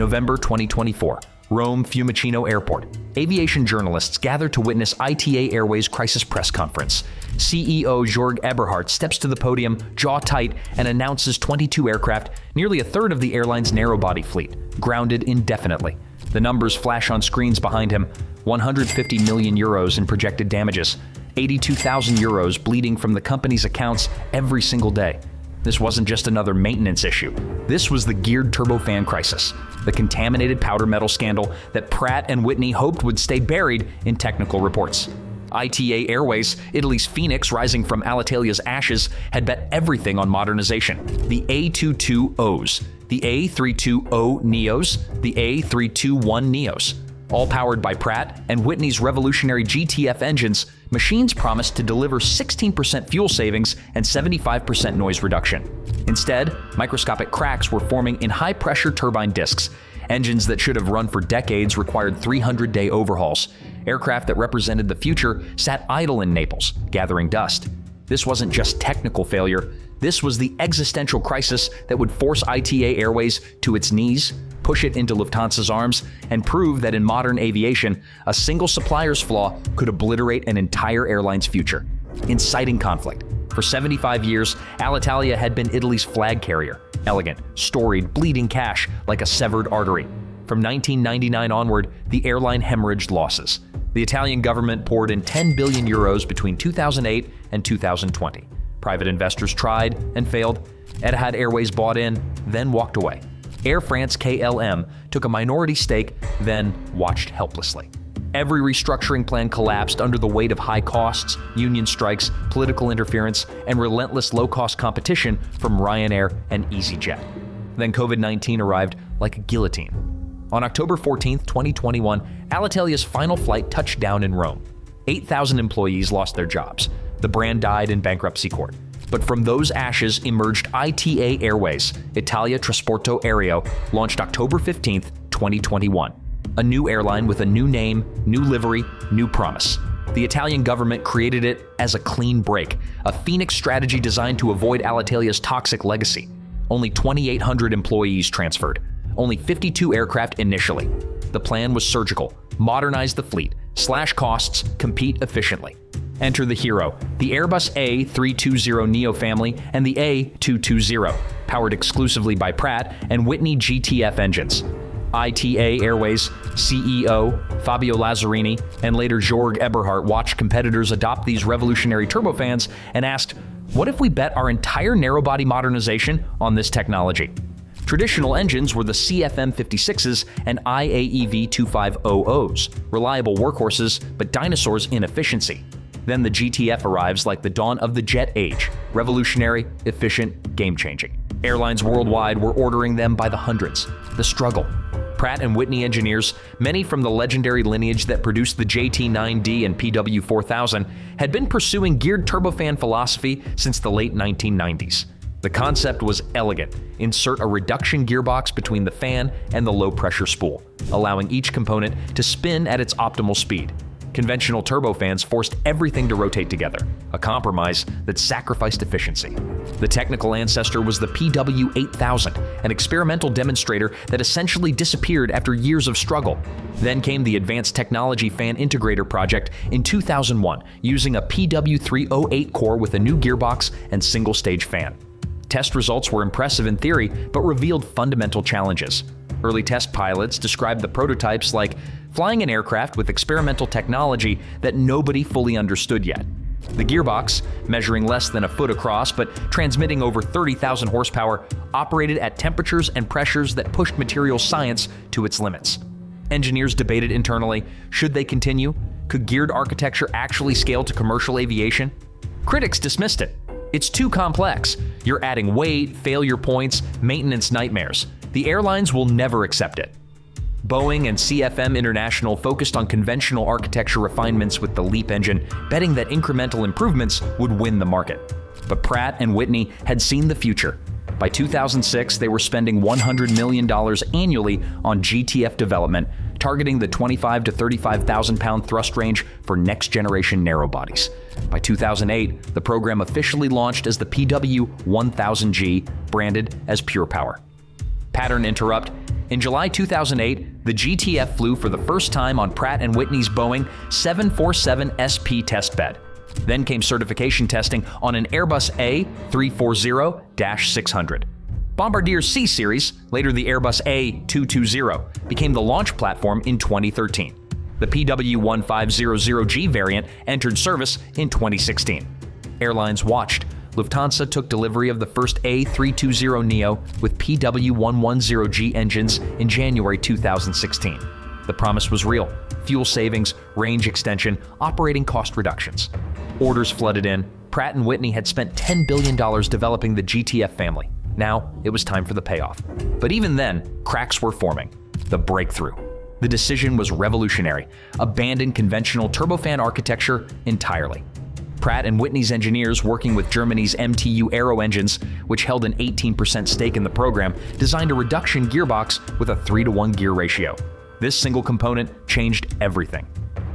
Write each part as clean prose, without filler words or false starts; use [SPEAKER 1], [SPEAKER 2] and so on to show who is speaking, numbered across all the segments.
[SPEAKER 1] November 2024, Rome Fiumicino Airport. Aviation journalists gather to witness ITA Airways crisis press conference. CEO Jörg Eberhardt steps to the podium, jaw tight, and announces 22 aircraft, nearly a third of the airline's narrow-body fleet, grounded indefinitely. The numbers flash on screens behind him: 150 million euros in projected damages, 82,000 euros bleeding from the company's accounts every single day. This wasn't just another maintenance issue. This was the geared turbofan crisis, the contaminated powder metal scandal that Pratt and Whitney hoped would stay buried in technical reports. ITA Airways, Italy's phoenix rising from Alitalia's ashes, had bet everything on modernization. The A220s, the A320neos, the A321neos. All powered by Pratt and Whitney's revolutionary GTF engines, machines promised to deliver 16% fuel savings and 75% noise reduction. Instead, microscopic cracks were forming in high-pressure turbine discs. Engines that should have run for decades required 300-day overhauls. Aircraft that represented the future sat idle in Naples, gathering dust. This wasn't just technical failure. This was the existential crisis that would force ITA Airways to its knees, push it into Lufthansa's arms, and prove that in modern aviation, a single supplier's flaw could obliterate an entire airline's future. Inciting conflict. For 75 years, Alitalia had been Italy's flag carrier. Elegant, storied, bleeding cash like a severed artery. From 1999 onward, the airline hemorrhaged losses. The Italian government poured in 10 billion euros between 2008 and 2020. Private investors tried and failed. Etihad Airways bought in, then walked away. Air France-KLM took a minority stake, then watched helplessly. Every restructuring plan collapsed under the weight of high costs, union strikes, political interference, and relentless low-cost competition from Ryanair and EasyJet. Then COVID-19 arrived like a guillotine. On October 14, 2021, Alitalia's final flight touched down in Rome. 8,000 employees lost their jobs. The brand died in bankruptcy court. But from those ashes emerged ITA Airways, Italia Trasporto Aereo, launched October 15, 2021. A new airline with a new name, new livery, new promise. The Italian government created it as a clean break, a phoenix strategy designed to avoid Alitalia's toxic legacy. Only 2,800 employees transferred. Only 52 aircraft initially. The plan was surgical: modernize the fleet, slash costs, compete efficiently. Enter the hero, the Airbus A320neo family and the A220, powered exclusively by Pratt and Whitney GTF engines. ITA Airways CEO Fabio Lazzarini and later Jörg Eberhardt watched competitors adopt these revolutionary turbofans and asked, what if we bet our entire narrow-body modernization on this technology? Traditional engines were the CFM56s and IAEV 2500s, reliable workhorses but dinosaurs in efficiency. Then the GTF arrives like the dawn of the jet age, revolutionary, efficient, game-changing. Airlines worldwide were ordering them by the hundreds. The struggle. Pratt and Whitney engineers, many from the legendary lineage that produced the JT9D and PW4000, had been pursuing geared turbofan philosophy since the late 1990s. The concept was elegant. Insert a reduction gearbox between the fan and the low-pressure spool, allowing each component to spin at its optimal speed. Conventional turbofans forced everything to rotate together, a compromise that sacrificed efficiency. The technical ancestor was the PW8000, an experimental demonstrator that essentially disappeared after years of struggle. Then came the Advanced Technology Fan Integrator project in 2001, using a PW308 core with a new gearbox and single-stage fan. Test results were impressive in theory, but revealed fundamental challenges. Early test pilots described the prototypes like flying an aircraft with experimental technology that nobody fully understood yet. The gearbox, measuring less than a foot across but transmitting over 30,000 horsepower, operated at temperatures and pressures that pushed material science to its limits. Engineers debated internally, should they continue? Could geared architecture actually scale to commercial aviation? Critics dismissed it. It's too complex. You're adding weight, failure points, maintenance nightmares. The airlines will never accept it. Boeing and CFM International focused on conventional architecture refinements with the LEAP engine, betting that incremental improvements would win the market. But Pratt and Whitney had seen the future. By 2006, they were spending $100 million annually on GTF development, targeting the 25 to 35,000 pound thrust range for next-generation narrow-bodies. By 2008, the program officially launched as the PW1000G, branded as Pure Power. Pattern interrupt. In July 2008, the GTF flew for the first time on Pratt & Whitney's Boeing 747 SP testbed. Then came certification testing on an Airbus A340-600. Bombardier's C Series, later the Airbus A220, became the launch platform in 2013. The PW1500G variant entered service in 2016. Airlines watched. Lufthansa took delivery of the first A320neo with PW110G engines in January 2016. The promise was real: fuel savings, range extension, operating cost reductions. Orders flooded in. Pratt & Whitney had spent $10 billion developing the GTF family. Now, it was time for the payoff. But even then, cracks were forming. The breakthrough. The decision was revolutionary: abandon conventional turbofan architecture entirely. Pratt & Whitney's engineers, working with Germany's MTU Aero engines, which held an 18% stake in the program, designed a reduction gearbox with a 3-to-1 gear ratio. This single component changed everything.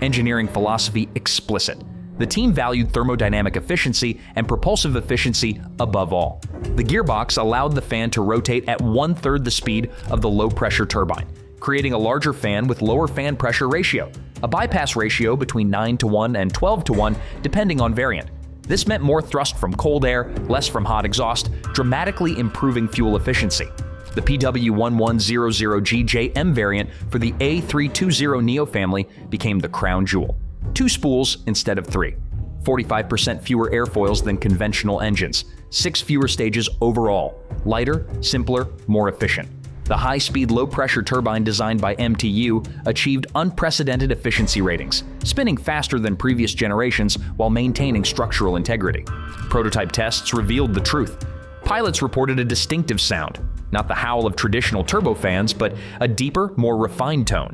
[SPEAKER 1] Engineering philosophy explicit. The team valued thermodynamic efficiency and propulsive efficiency above all. The gearbox allowed the fan to rotate at 1/3 the speed of the low-pressure turbine, creating a larger fan with lower fan pressure ratio, a bypass ratio between 9-to-1 and 12-to-1 depending on variant. This meant more thrust from cold air, less from hot exhaust, dramatically improving fuel efficiency. The PW1100GJM variant for the A320neo family became the crown jewel. 2 spools instead of 3. 45% fewer airfoils than conventional engines. 6 fewer stages overall. Lighter, simpler, more efficient. The high-speed, low-pressure turbine designed by MTU achieved unprecedented efficiency ratings, spinning faster than previous generations while maintaining structural integrity. Prototype tests revealed the truth. Pilots reported a distinctive sound, not the howl of traditional turbofans, but a deeper, more refined tone.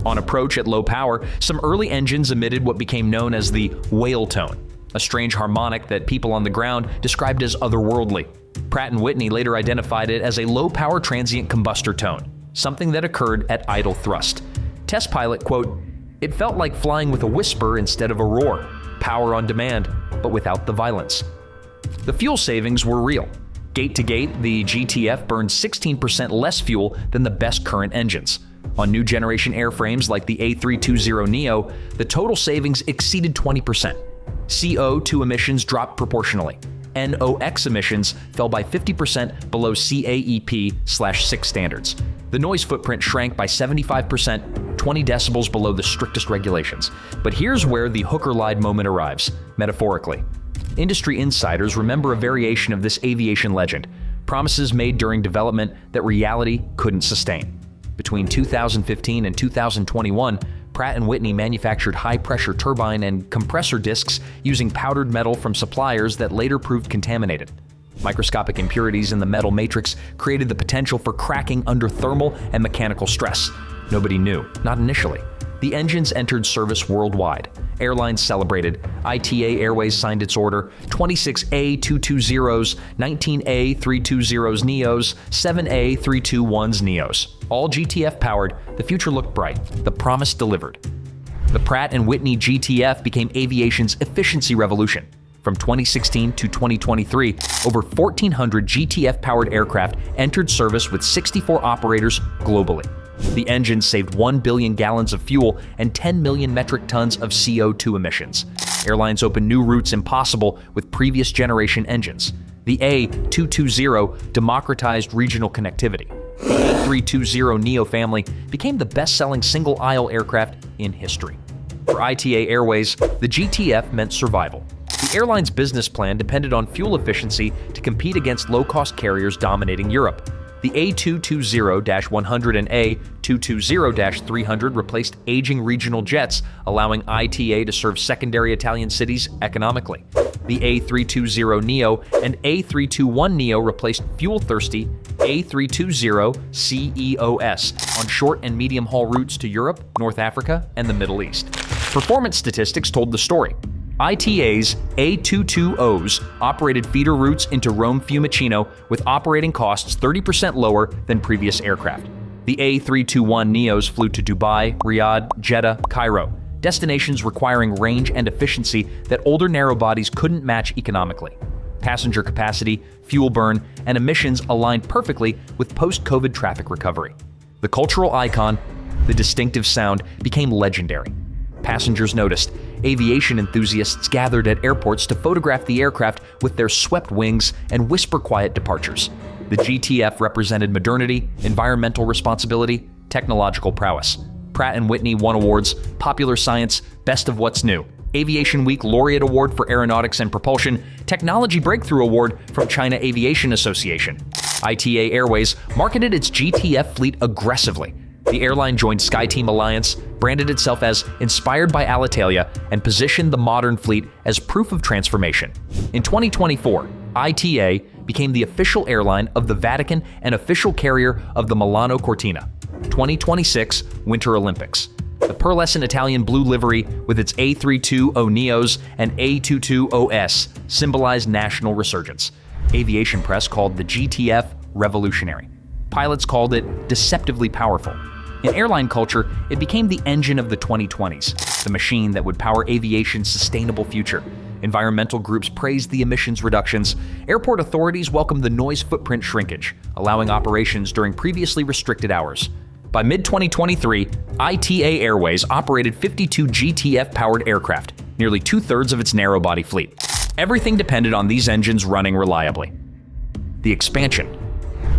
[SPEAKER 1] On approach at low power, some early engines emitted what became known as the whale tone, a strange harmonic that people on the ground described as otherworldly. Pratt & Whitney later identified it as a low-power transient combustor tone, something that occurred at idle thrust. Test pilot, quote, "It felt like flying with a whisper instead of a roar, power on demand, but without the violence." The fuel savings were real. Gate to gate, the GTF burned 16% less fuel than the best current engines. On new generation airframes like the A320neo, the total savings exceeded 20%. CO2 emissions dropped proportionally. NOx emissions fell by 50% below CAEP/6 standards. The noise footprint shrank by 75%, 20 decibels below the strictest regulations. But here's where the Hooker-Lied moment arrives, metaphorically. Industry insiders remember a variation of this aviation legend, promises made during development that reality couldn't sustain. Between 2015 and 2021, Pratt & Whitney manufactured high-pressure turbine and compressor discs using powdered metal from suppliers that later proved contaminated. Microscopic impurities in the metal matrix created the potential for cracking under thermal and mechanical stress. Nobody knew, not initially. The engines entered service worldwide. Airlines celebrated. ITA Airways signed its order. 26 A220s, 19 A320neos, 7 A321neos. All GTF powered, the future looked bright. The promise delivered. The Pratt & Whitney GTF became aviation's efficiency revolution. From 2016 to 2023, over 1,400 GTF-powered aircraft entered service with 64 operators globally. The engine saved 1 billion gallons of fuel and 10 million metric tons of CO2 emissions. Airlines opened new routes impossible with previous generation engines. The A220 democratized regional connectivity. The A320neo family became the best-selling single-aisle aircraft in history. For ITA Airways, the GTF meant survival. The airline's business plan depended on fuel efficiency to compete against low-cost carriers dominating Europe. The A220-100 and A220-300 replaced aging regional jets, allowing ITA to serve secondary Italian cities economically. The A320neo and A321neo replaced fuel-thirsty A320ceos on short and medium-haul routes to Europe, North Africa, and the Middle East. Performance statistics told the story. ITA's A220s operated feeder routes into Rome Fiumicino with operating costs 30% lower than previous aircraft. The A321neos flew to Dubai, Riyadh, Jeddah, Cairo, destinations requiring range and efficiency that older narrow bodies couldn't match economically. Passenger capacity, fuel burn, and emissions aligned perfectly with post-COVID traffic recovery. The cultural icon, the distinctive sound, became legendary. Passengers noticed. Aviation enthusiasts gathered at airports to photograph the aircraft with their swept wings and whisper-quiet departures. The GTF represented modernity, environmental responsibility, technological prowess. Pratt Whitney won awards, Popular Science, Best of What's New, Aviation Week Laureate Award for Aeronautics and Propulsion, Technology Breakthrough Award from China Aviation Association. ITA Airways marketed its GTF fleet aggressively. The airline joined SkyTeam Alliance, branded itself as inspired by Alitalia, and positioned the modern fleet as proof of transformation. In 2024, ITA became the official airline of the Vatican and official carrier of the Milano Cortina. 2026 Winter Olympics. The pearlescent Italian blue livery with its A320neos and A220s symbolized national resurgence. Aviation press called the GTF revolutionary. Pilots called it deceptively powerful. In airline culture, it became the engine of the 2020s, the machine that would power aviation's sustainable future. Environmental groups praised the emissions reductions. Airport authorities welcomed the noise footprint shrinkage, allowing operations during previously restricted hours. By mid-2023, ITA Airways operated 52 GTF-powered aircraft, nearly two-thirds of its narrow-body fleet. Everything depended on these engines running reliably. The expansion.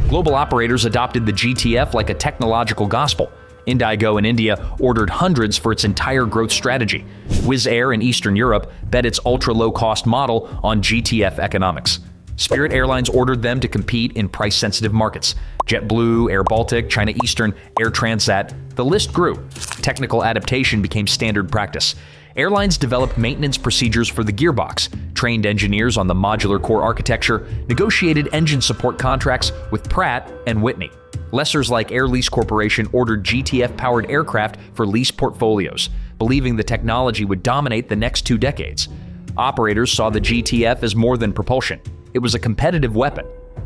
[SPEAKER 1] Global operators adopted the GTF like a technological gospel. Indigo in India ordered hundreds for its entire growth strategy. Wizz Air in Eastern Europe bet its ultra-low-cost model on GTF economics. Spirit Airlines ordered them to compete in price-sensitive markets. JetBlue, Air Baltic, China Eastern, Air Transat, the list grew. Technical adaptation became standard practice. Airlines developed maintenance procedures for the gearbox, trained engineers on the modular core architecture, negotiated engine support contracts with Pratt and Whitney. Lessors like Air Lease Corporation ordered GTF-powered aircraft for lease portfolios, believing the technology would dominate the next 2 decades. Operators saw the GTF as more than propulsion. It was a competitive weapon.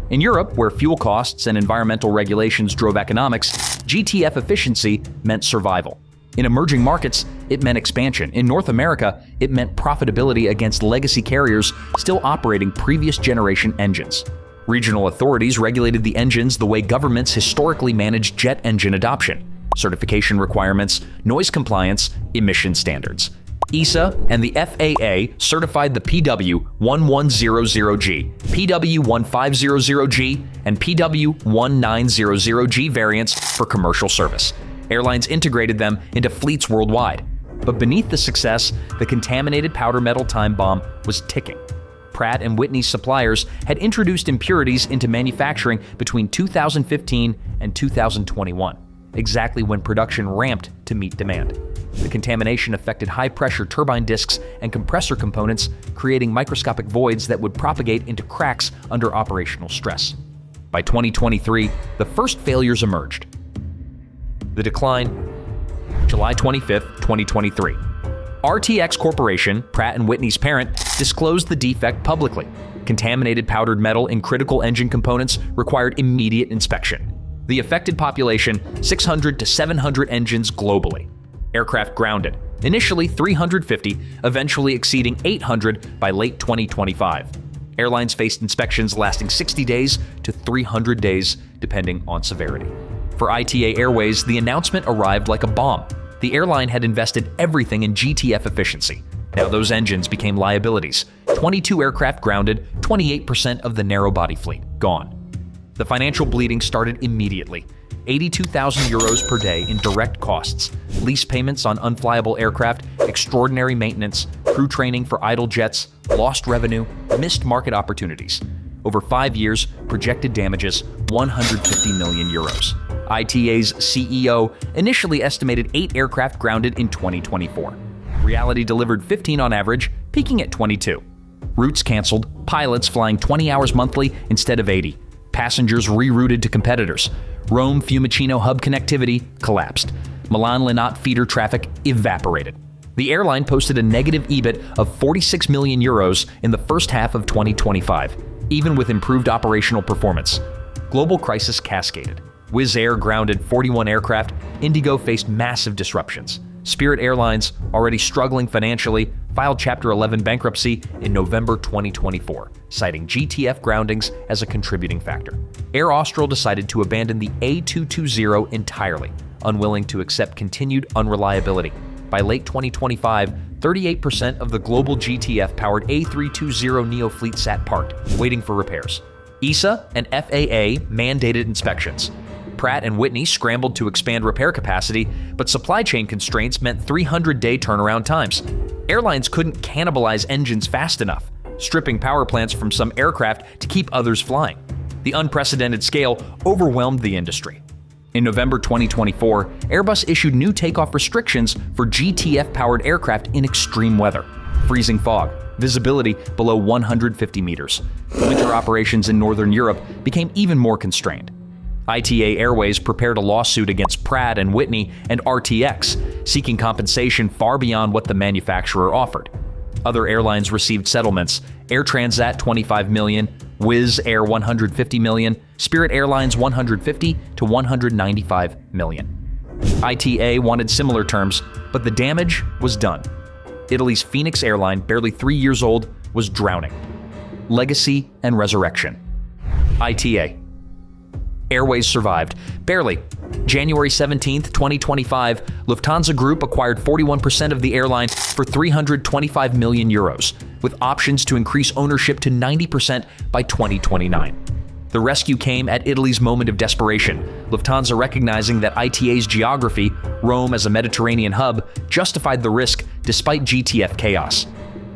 [SPEAKER 1] In Europe, where fuel costs and environmental regulations drove economics, GTF efficiency meant survival. In emerging markets, it meant expansion. In North America, it meant profitability against legacy carriers still operating previous generation engines. Regional authorities regulated the engines the way governments historically managed jet engine adoption: certification requirements, noise compliance, emission standards. EASA and the FAA certified the PW1100G, PW1500G, and PW1900G variants for commercial service. Airlines integrated them into fleets worldwide. But beneath the success, the contaminated powder metal time bomb was ticking. Pratt & Whitney's suppliers had introduced impurities into manufacturing between 2015 and 2021, exactly when production ramped to meet demand. The contamination affected high-pressure turbine discs and compressor components, creating microscopic voids that would propagate into cracks under operational stress. By 2023, the first failures emerged. The decline, July 25, 2023. RTX Corporation, Pratt & Whitney's parent, disclosed the defect publicly. Contaminated powdered metal in critical engine components required immediate inspection. The affected population, 600 to 700 engines globally. Aircraft grounded, initially 350, eventually exceeding 800 by late 2025. Airlines faced inspections lasting 60 days to 300 days, depending on severity. For ITA Airways, the announcement arrived like a bomb. The airline had invested everything in GTF efficiency. Now those engines became liabilities. 22 aircraft grounded, 28% of the narrow-body fleet gone. The financial bleeding started immediately. 82,000 euros per day in direct costs, lease payments on unflyable aircraft, extraordinary maintenance, crew training for idle jets, lost revenue, missed market opportunities. Over 5 years, projected damages 150 million euros. ITA's CEO initially estimated 8 aircraft grounded in 2024. Reality delivered 15 on average, peaking at 22. Routes canceled, pilots flying 20 hours monthly instead of 80. Passengers rerouted to competitors. Rome-Fiumicino hub connectivity collapsed. Milan-Linate feeder traffic evaporated. The airline posted a negative EBIT of 46 million euros in the first half of 2025, even with improved operational performance. Global crisis cascaded. Wizz Air grounded 41 aircraft. Indigo faced massive disruptions. Spirit Airlines, already struggling financially, filed Chapter 11 bankruptcy in November 2024, citing GTF groundings as a contributing factor. Air Austral decided to abandon the A220 entirely, unwilling to accept continued unreliability. By late 2025, 38% of the global GTF-powered A320neo fleet sat parked, waiting for repairs. EASA and FAA mandated inspections. Pratt Whitney scrambled to expand repair capacity, but supply chain constraints meant 300-day turnaround times. Airlines couldn't cannibalize engines fast enough, stripping power plants from some aircraft to keep others flying. The unprecedented scale overwhelmed the industry. In November 2024, Airbus issued new takeoff restrictions for GTF-powered aircraft in extreme weather. Freezing fog, visibility below 150 meters. Winter operations in Northern Europe became even more constrained. ITA Airways prepared a lawsuit against Pratt Whitney and RTX, seeking compensation far beyond what the manufacturer offered. Other airlines received settlements: Air Transat $25 million, Wizz Air $150 million, Spirit Airlines $150 to $195 million. ITA wanted similar terms, but the damage was done. Italy's Phoenix airline, barely 3 years old, was drowning. Legacy and resurrection. ITA Airways survived, barely. January 17, 2025, Lufthansa Group acquired 41% of the airline for €325 million, with options to increase ownership to 90% by 2029. The rescue came at Italy's moment of desperation, Lufthansa recognizing that ITA's geography, Rome as a Mediterranean hub, justified the risk despite GTF chaos.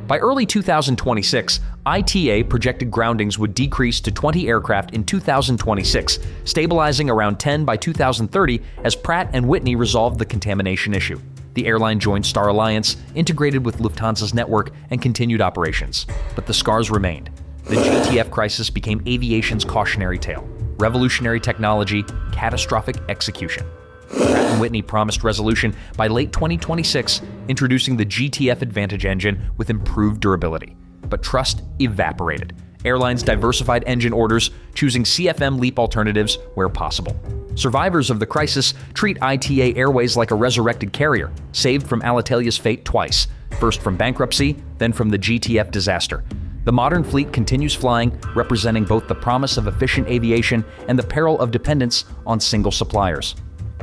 [SPEAKER 1] By early 2026, ITA projected groundings would decrease to 20 aircraft in 2026, stabilizing around 10 by 2030 as Pratt Whitney resolved the contamination issue. The airline joined Star Alliance, integrated with Lufthansa's network, and continued operations. But the scars remained. The GTF crisis became aviation's cautionary tale: revolutionary technology, catastrophic execution. Pratt Whitney promised resolution by late 2026, introducing the GTF Advantage engine with improved durability. But trust evaporated. Airlines diversified engine orders, choosing CFM LEAP alternatives where possible. Survivors of the crisis treat ITA Airways like a resurrected carrier, saved from Alitalia's fate twice, first from bankruptcy, then from the GTF disaster. The modern fleet continues flying, representing both the promise of efficient aviation and the peril of dependence on single suppliers.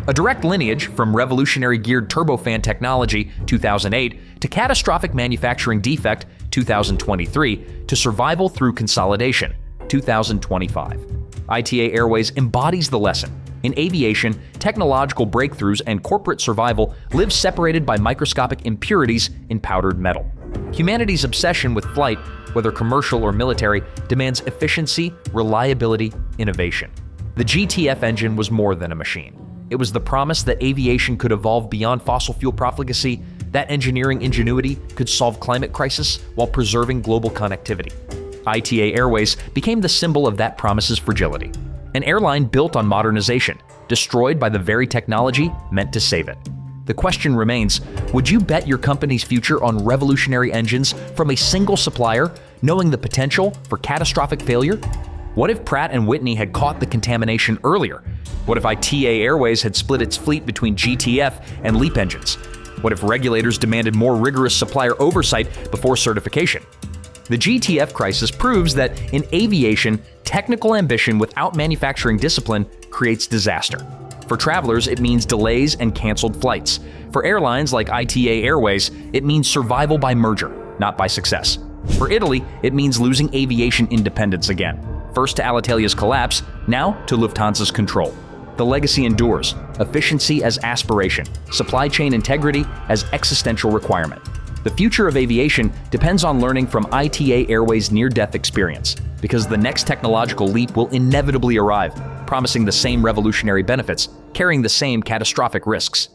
[SPEAKER 1] A direct lineage from revolutionary geared turbofan technology, 2008, to catastrophic manufacturing defect, 2023, to survival through consolidation, 2025. ITA Airways embodies the lesson. In aviation, technological breakthroughs and corporate survival live separated by microscopic impurities in powdered metal. Humanity's obsession with flight, whether commercial or military, demands efficiency, reliability, innovation. The GTF engine was more than a machine. It was the promise that aviation could evolve beyond fossil fuel profligacy, that engineering ingenuity could solve climate crisis while preserving global connectivity. ITA Airways became the symbol of that promise's fragility. An airline built on modernization, destroyed by the very technology meant to save it. The question remains, would you bet your company's future on revolutionary engines from a single supplier, knowing the potential for catastrophic failure? What if Pratt Whitney had caught the contamination earlier? What if ITA Airways had split its fleet between GTF and LEAP engines? What if regulators demanded more rigorous supplier oversight before certification? The GTF crisis proves that in aviation, technical ambition without manufacturing discipline creates disaster. For travelers, it means delays and canceled flights. For airlines like ITA Airways, it means survival by merger, not by success. For Italy, it means losing aviation independence again. First to Alitalia's collapse, now to Lufthansa's control. The legacy endures, efficiency as aspiration, supply chain integrity as existential requirement. The future of aviation depends on learning from ITA Airways' near-death experience, because the next technological leap will inevitably arrive, promising the same revolutionary benefits, carrying the same catastrophic risks.